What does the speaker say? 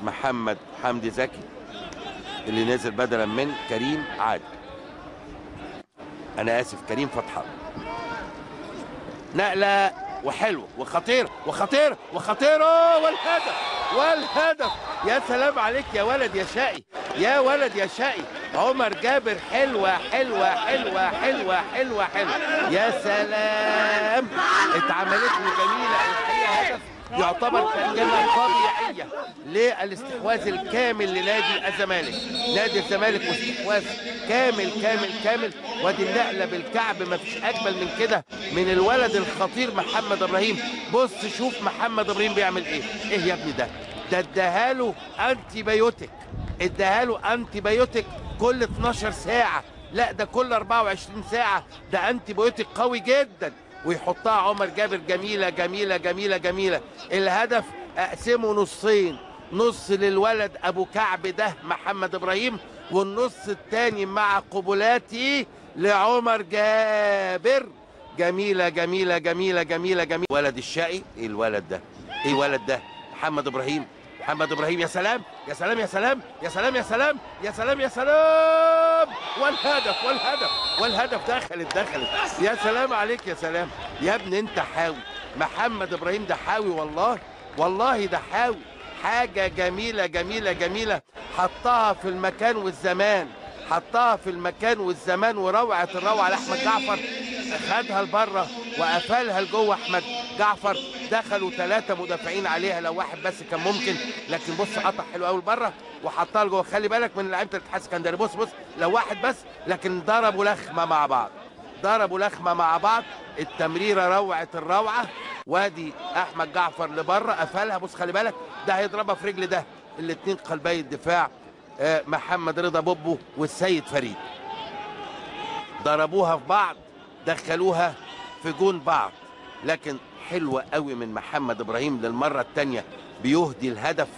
محمد حمدي زكي اللي نازل بدلا من كريم عادل. انا اسف، كريم فتح الله. نقله وحلوه وخطيره وخطيره وخطيره والهدف. يا سلام عليك يا ولد يا شقي، يا ولد يا شقي. عمر جابر حلوه حلوه حلوه حلوه حلوه حلوه. يا سلام، اتعملت له جميله الحقيقه. هدف يعتبر ترجمه طبيعيه للاستحواذ الكامل لنادي الزمالك. نادي الزمالك واستحواذ كامل كامل كامل. وادي النقله بالكعب، ما فيش اجمل من كده من الولد الخطير محمد ابراهيم. بص شوف محمد ابراهيم بيعمل ايه. ايه يا ابني ده اداهاله انتي بايوتيك، اداهاله انتي بايوتيك كل 12 ساعه، لا ده كل 24 ساعه. ده انتي بايوتيك قوي جدا. ويحطها عمر جابر. جميله جميله جميله جميله. الهدف اقسمه نصين، نص للولد ابو كعب ده محمد ابراهيم، والنص الثاني مع قبلاتي لعمر جابر. جميله جميله جميله جميله جميله. ولد الشقي. ايه الولد ده، ايه الولد ده، محمد ابراهيم. محمد ابراهيم يا سلام يا سلام يا سلام يا سلام يا سلام يا سلام يا سلام. والهدف دخلت. يا سلام عليك يا سلام يا ابني، انت حاوي. محمد ابراهيم ده حاوي والله ده حاوي. حاجه جميله جميله جميله. حطها في المكان والزمان، وروعه الروعه لاحمد جعفر. خدها لبره وقفلها لجوه. احمد جعفر دخلوا 3 مدافعين عليها، لو واحد بس كان ممكن، لكن بص قطع حلو قوي لبره وحطها لجوه. خلي بالك من لعيبه الاتحاد السكندري. بص لو واحد بس، لكن ضربوا لخمه مع بعض. التمريره روعه الروعه. وادي احمد جعفر لبره قفلها. بص خلي بالك، ده هيضربها في رجل ده. الاثنين قلبي الدفاع محمد رضا بوبو والسيد فريد ضربوها في بعض، دخلوها في جون بعض. لكن حلوه قوي من محمد ابراهيم للمره الثانيه، بيهدي الهدف